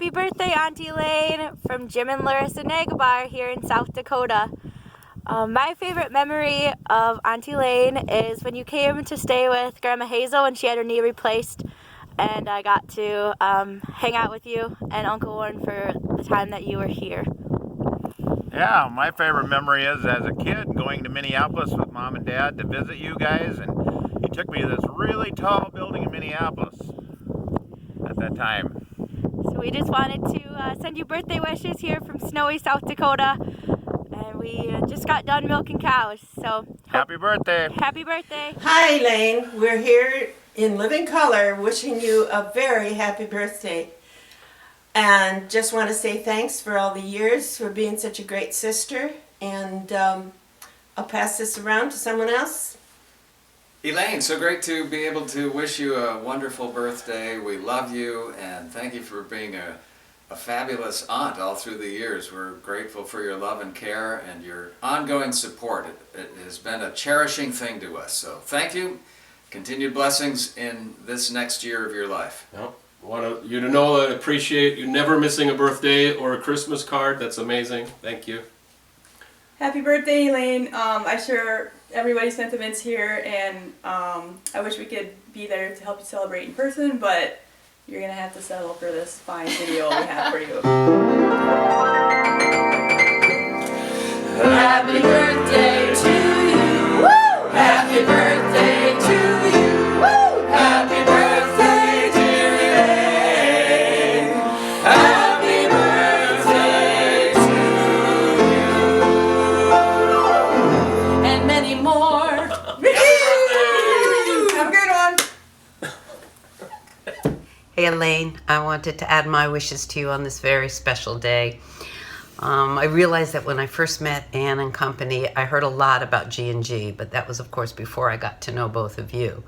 Happy birthday, Auntie Elaine, from Jim and Larissa Nagabar here in South Dakota. My favorite memory of Auntie Elaine is when you came to stay with Grandma Hazel when she had her knee replaced, and I got to hang out with you and Uncle Warren for the time that you were here. Yeah, my favorite memory is as a kid going to Minneapolis with Mom and Dad to visit you guys, and you took me to this really tall building in Minneapolis at that time. So we just wanted to send you birthday wishes here from snowy South Dakota, and we just got done milking cows, so happy birthday. Happy birthday. Hi Elaine, we're here in living color wishing you a very happy birthday. And just want to say thanks for all the years, for being such a great sister. And I'll pass this around to someone else. Elaine, so great to be able to wish you a wonderful birthday. We love you and thank you for being a fabulous aunt all through the years. We're grateful for your love and care and your ongoing support. It has been a cherishing thing to us. So thank you. Continued blessings in this next year of your life. Yep. I want you to know that I appreciate you never missing a birthday or a Christmas card. That's amazing. Thank you. Happy birthday, Elaine. I share everybody's sentiments here, and I wish we could be there to help you celebrate in person, but you're going to have to settle for this fine video we have for you. Happy birthday to you. Woo! Happy birthday to you. Woo! Happy birthday, dear Elaine. Happy birthday to you. And many more. Have a good one. Hey Elaine, I wanted to add my wishes to you on this very special day. I realized that when I first met Ann and company, I heard a lot about G&G, but that was of course before I got to know both of you.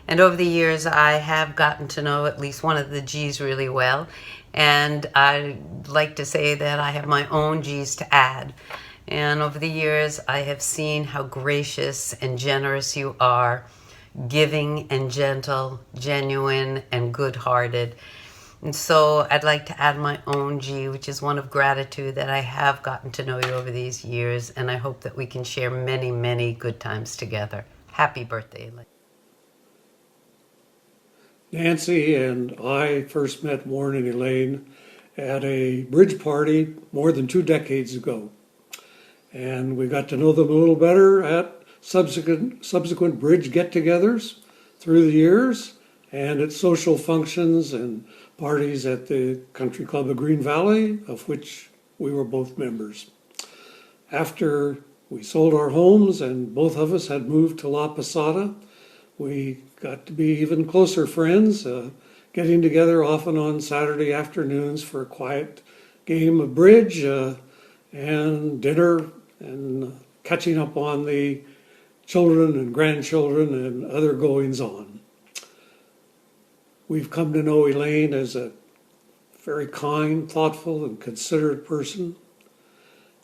And over the years, I have gotten to know at least one of the G's really well, and I'd like to say that I have my own G's to add. And over the years, I have seen how gracious and generous you are, giving and gentle, genuine and good-hearted. And so I'd like to add my own G, which is one of gratitude that I have gotten to know you over these years, and I hope that we can share many, many good times together. Happy birthday, Elaine. Nancy and I first met Warren and Elaine at a bridge party more than 2 decades ago. And we got to know them a little better at subsequent bridge get-togethers through the years and at social functions and parties at the Country Club of Green Valley, of which we were both members. After we sold our homes and both of us had moved to La Posada, we got to be even closer friends, getting together often on Saturday afternoons for a quiet game of bridge and dinner and catching up on the children and grandchildren and other goings on. We've come to know Elaine as a very kind, thoughtful, and considerate person,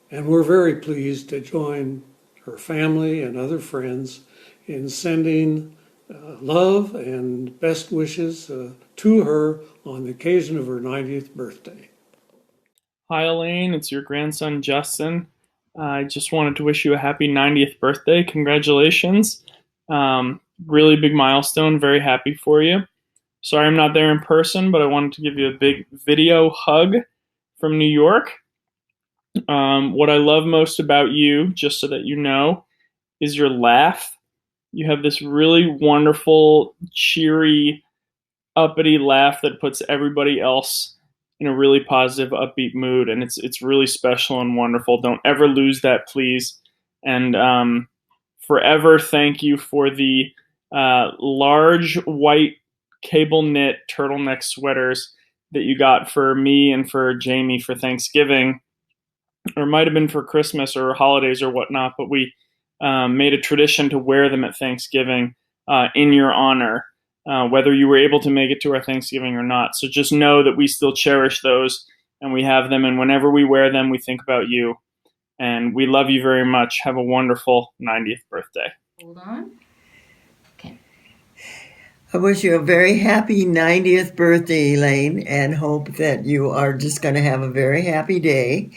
and we're very pleased to join her family and other friends in sending love and best wishes to her on the occasion of her 90th birthday. Hi Elaine, it's your grandson Justin. I just wanted to wish you a happy 90th birthday. Congratulations. Really big milestone. Very happy for you. Sorry I'm not there in person, but I wanted to give you a big video hug from New York. What I love most about you, just so that you know, is your laugh. You have this really wonderful, cheery, uppity laugh that puts everybody else in a really positive, upbeat mood, and it's really special and wonderful. Don't ever lose that, please. And forever thank you for the large white cable knit turtleneck sweaters that you got for me and for Jamie for Thanksgiving, or it might have been for Christmas or holidays or whatnot, but we made a tradition to wear them at Thanksgiving in your honor, whether you were able to make it to our Thanksgiving or not. So just know that we still cherish those and we have them, and whenever we wear them, we think about you. And we love you very much. Have a wonderful 90th birthday. Hold on. Okay. I wish you a very happy 90th birthday, Elaine, and hope that you are just going to have a very happy day.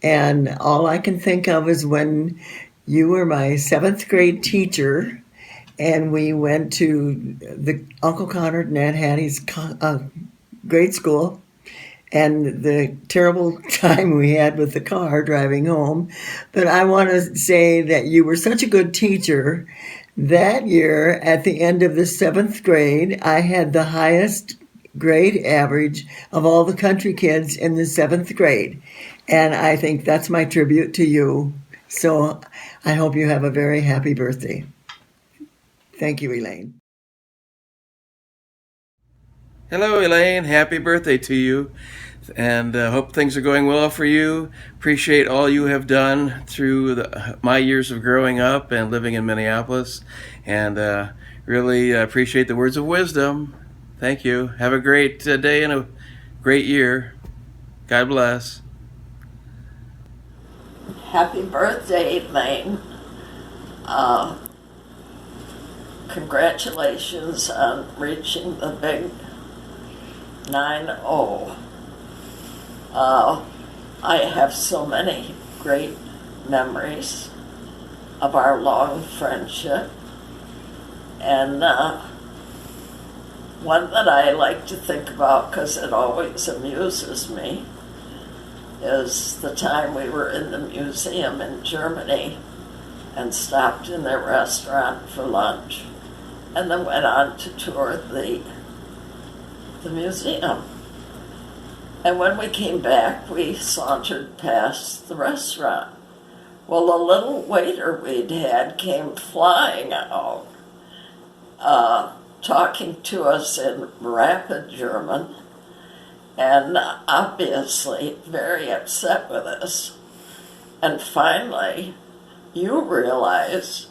And all I can think of is when you were my 7th grade teacher, and we went to the Uncle Conrad and Aunt Hattie's grade school, and the terrible time we had with the car driving home. But I want to say that you were such a good teacher. That year, at the end of the 7th grade, I had the highest grade average of all the country kids in the 7th grade. And I think that's my tribute to you. So I hope you have a very happy birthday. Thank you, Elaine. Hello, Elaine. Happy birthday to you. And hope things are going well for you. Appreciate all you have done through my years of growing up and living in Minneapolis. And really appreciate the words of wisdom. Thank you. Have a great day and a great year. God bless. Happy birthday, Elaine. Congratulations on reaching the big 9-0. I have so many great memories of our long friendship, and one that I like to think about because it always amuses me is the time we were in the museum in Germany and stopped in their restaurant for lunch and then went on to tour the museum. And when we came back, we sauntered past the restaurant. Well, the little waiter we'd had came flying out, talking to us in rapid German, and obviously very upset with us. And finally, you realized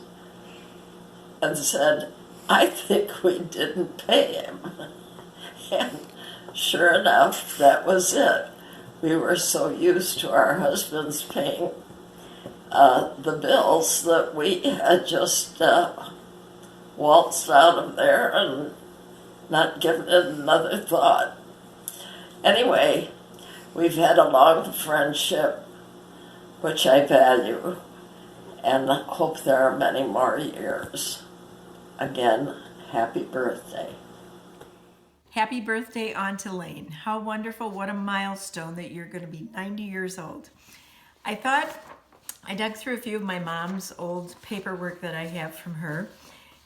and said, I think we didn't pay him. And sure enough, that was it. We were so used to our husbands paying the bills that we had just waltzed out of there and not given it another thought. Anyway, we've had a long friendship, which I value, and hope there are many more years. Again, happy birthday. Happy birthday, Aunt Elaine. How wonderful, what a milestone that you're going to be 90 years old. I dug through a few of my mom's old paperwork that I have from her,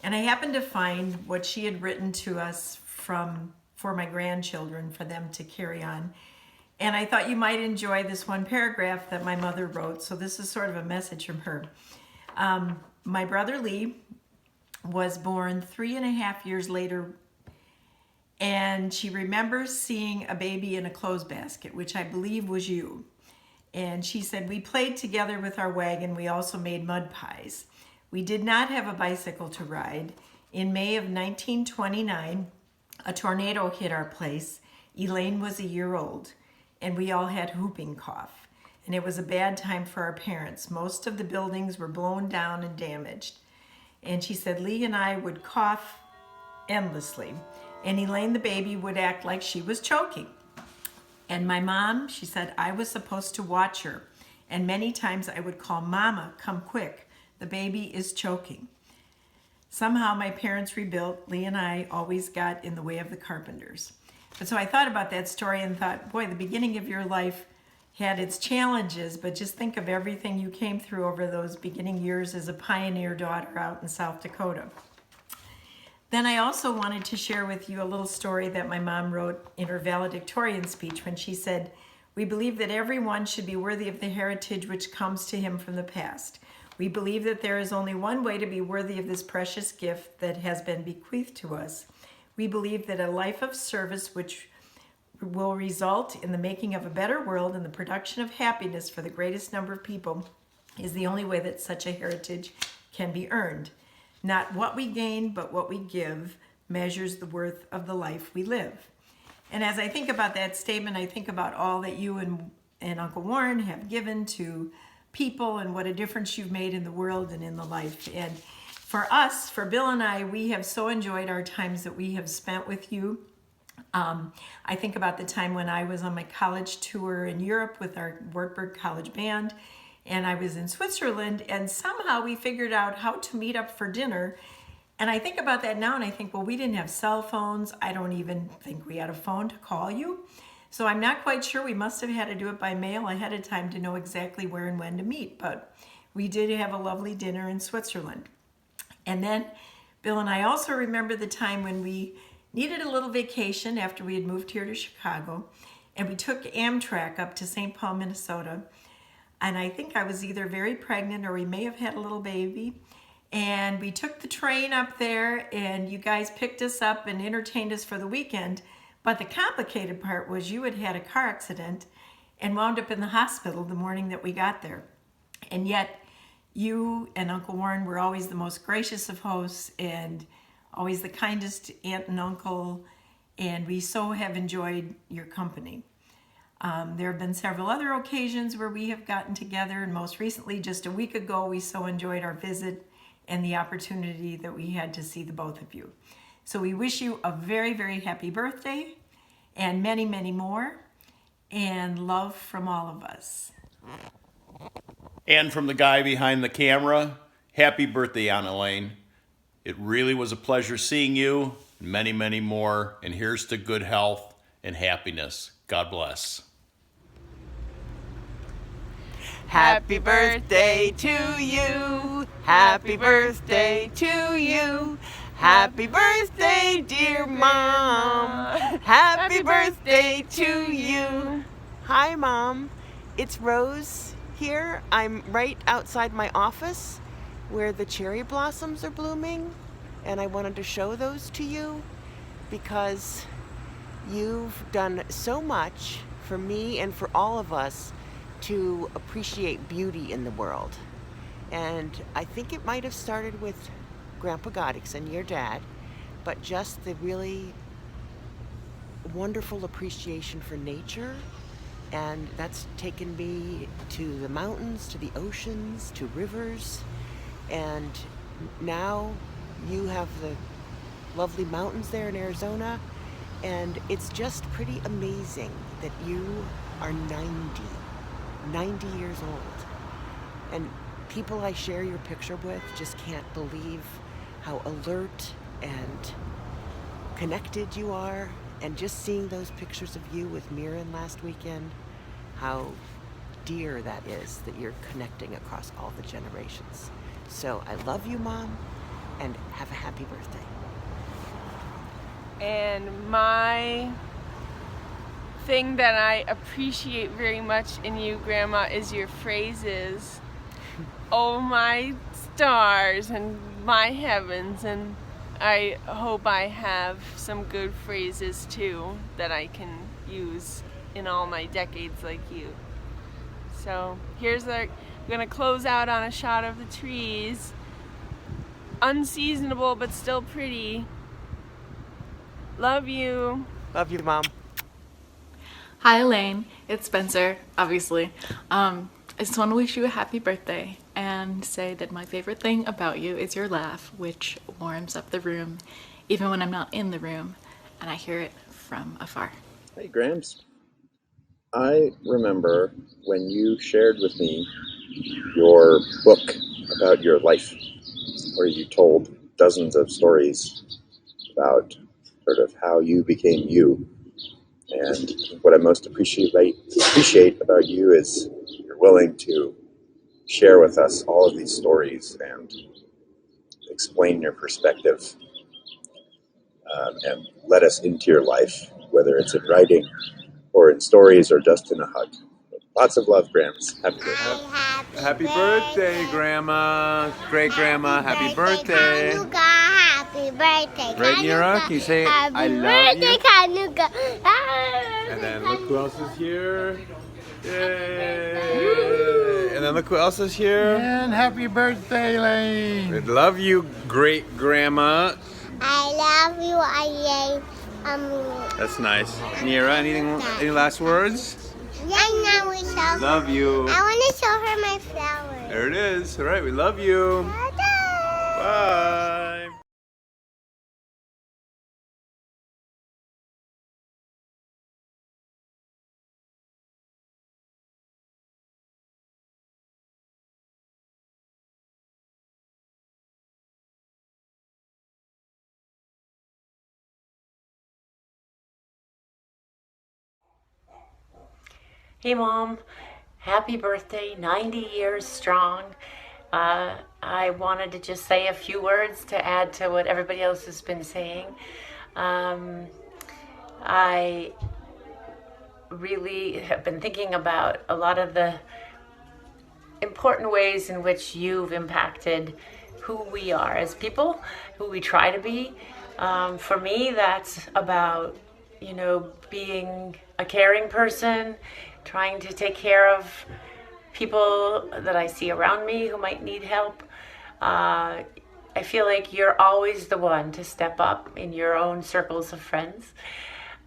and I happened to find what she had written to us for my grandchildren, for them to carry on. And I thought you might enjoy this one paragraph that my mother wrote. So this is sort of a message from her. My brother Lee was born 3.5 years later, and she remembers seeing a baby in a clothes basket, which I believe was you. And she said, we played together with our wagon. We also made mud pies. We did not have a bicycle to ride. In May of 1929, a tornado hit our place. Elaine was a year old, and we all had whooping cough. And it was a bad time for our parents. Most of the buildings were blown down and damaged. And she said, Lee and I would cough endlessly. And Elaine, the baby, would act like she was choking. And my mom, she said, I was supposed to watch her. And many times I would call, Mama, come quick. The baby is choking. Somehow my parents rebuilt. Lee and I always got in the way of the carpenters. But so I thought about that story and thought, boy, the beginning of your life had its challenges, but just think of everything you came through over those beginning years as a pioneer daughter out in South Dakota. Then I also wanted to share with you a little story that my mom wrote in her valedictorian speech when she said, we believe that everyone should be worthy of the heritage which comes to him from the past. We believe that there is only one way to be worthy of this precious gift that has been bequeathed to us. We believe that a life of service which will result in the making of a better world and the production of happiness for the greatest number of people is the only way that such a heritage can be earned. Not what we gain, but what we give measures the worth of the life we live. And as I think about that statement, I think about all that you and Uncle Warren have given to people and what a difference you've made in the world and in the life. And For us, for Bill and I, we have so enjoyed our times that we have spent with you. I think about the time when I was on my college tour in Europe with our Wartburg College Band, and I was in Switzerland, and somehow we figured out how to meet up for dinner. And I think about that now, and I think, well, we didn't have cell phones. I don't even think we had a phone to call you. So I'm not quite sure. We must have had to do it by mail ahead of time to know exactly where and when to meet. But we did have a lovely dinner in Switzerland. And then Bill and I also remember the time when we needed a little vacation after we had moved here to Chicago. And we took Amtrak up to St. Paul, Minnesota. And I think I was either very pregnant or we may have had a little baby. And we took the train up there, and you guys picked us up and entertained us for the weekend. But the complicated part was you had had a car accident and wound up in the hospital the morning that we got there. And yet you and Uncle Warren were always the most gracious of hosts and always the kindest aunt and uncle. And we so have enjoyed your company. There have been several other occasions where we have gotten together, and most recently, just a week ago, we so enjoyed our visit and the opportunity that we had to see the both of you. So we wish you a very, very happy birthday and many, many more, and love from all of us. And from the guy behind the camera, happy birthday, Aunt Elaine. It really was a pleasure seeing you, many, many more, and here's to good health and happiness. God bless. Happy birthday to you. Happy birthday to you. Happy birthday, dear Mom. Happy birthday to you. Hi, Mom. It's Rose here. I'm right outside my office where the cherry blossoms are blooming, and I wanted to show those to you because you've done so much for me and for all of us to appreciate beauty in the world. And I think it might have started with Grandpa Goddixon, your dad, but just the really wonderful appreciation for nature. And that's taken me to the mountains, to the oceans, to rivers. And now you have the lovely mountains there in Arizona. And it's just pretty amazing that you are 90 years old. And people I share your picture with just can't believe how alert and connected you are. And just seeing those pictures of you with Mirren last weekend, how dear that is that you're connecting across all the generations. So I love you, Mom, and have a happy birthday. And my thing that I appreciate very much in you, Grandma, is your phrases. Oh my stars and my heavens, and I hope I have some good phrases too that I can use in all my decades like you. So here's I'm gonna close out on a shot of the trees. Unseasonable but still pretty. Love you. Love you, Mom. Hi Elaine, it's Spencer, obviously. I just want to wish you a happy birthday and say that my favorite thing about you is your laugh, which warms up the room even when I'm not in the room and I hear it from afar. Hey Grams, I remember when you shared with me your book about your life, where you told dozens of stories about sort of how you became you. And what I most appreciate about you is you're willing to share with us all of these stories and explain your perspective and let us into your life, whether it's in writing or in stories or just in a hug. Lots of love, Grams. Happy birthday. Happy birthday, Grandma. Great Grandma. Happy birthday. Happy birthday, Right in your arm, you say, I love you. And then look who else is here. Yay. And then look who else is here. And happy birthday, Elaine. We love you, great Grandma. I love you, That's nice. Nira, any last words? I know we show Love you. I want to show her my flowers. There it is. All right, we love you. Bye. Hey Mom, happy birthday, 90 years strong. I wanted to just say a few words to add to what everybody else has been saying. I really have been thinking about a lot of the important ways in which you've impacted who we are as people, who we try to be. For me, that's about, being a caring person, trying to take care of people that I see around me who might need help. I feel like you're always the one to step up in your own circles of friends.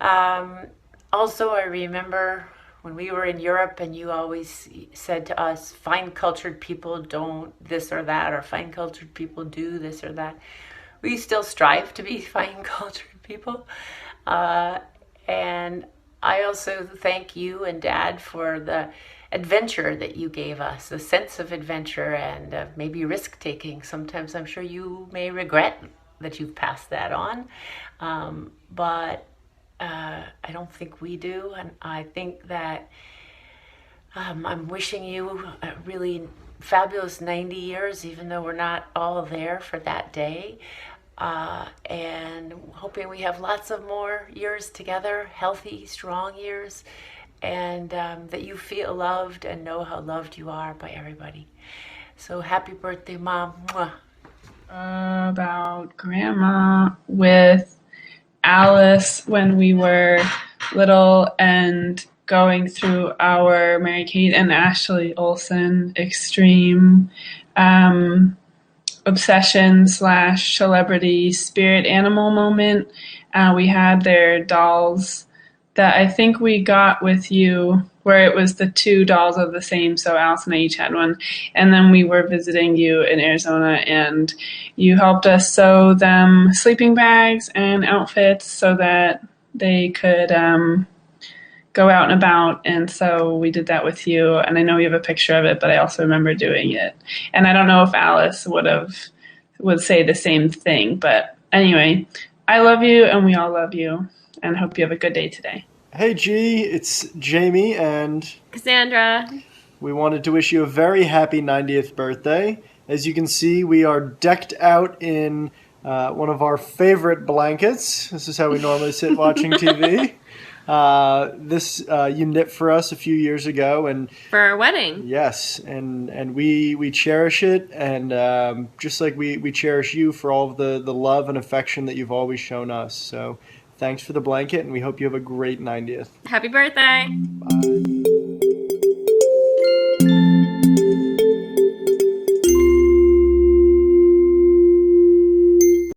Also, I remember when we were in Europe and you always said to us, fine cultured people don't this or that, or fine cultured people do this or that. We still strive to be fine cultured people. And I also thank you and Dad for the adventure that you gave us, the sense of adventure and maybe risk taking. Sometimes I'm sure you may regret that you've passed that on, but I don't think we do. And I think that I'm wishing you a really fabulous 90 years, even though we're not all there for that day. And hoping we have lots of more years together, healthy, strong years, and that you feel loved and know how loved you are by everybody. So happy birthday, Mom. Mwah. About Grandma with Alice when we were little and going through our Mary Kate and Ashley Olsen extreme obsession / celebrity spirit animal moment. We had their dolls that I think we got with you, where it was the two dolls of the same, so Alice and I each had one. And then we were visiting you in Arizona, and you helped us sew them sleeping bags and outfits so that they could go out and about. And so we did that with you, and I know you have a picture of it, but I also remember doing it. And I don't know if Alice would say the same thing, but anyway, I love you, and we all love you, and hope you have a good day today. Hey G, it's Jamie, and Cassandra. We wanted to wish you a very happy 90th birthday. As you can see, we are decked out in one of our favorite blankets. This is how we normally sit watching TV. This you knit for us a few years ago, and for our wedding. Yes, and we cherish it, and just like we cherish you for all of the love and affection that you've always shown us. So thanks for the blanket, and we hope you have a great 90th. Happy birthday. Bye.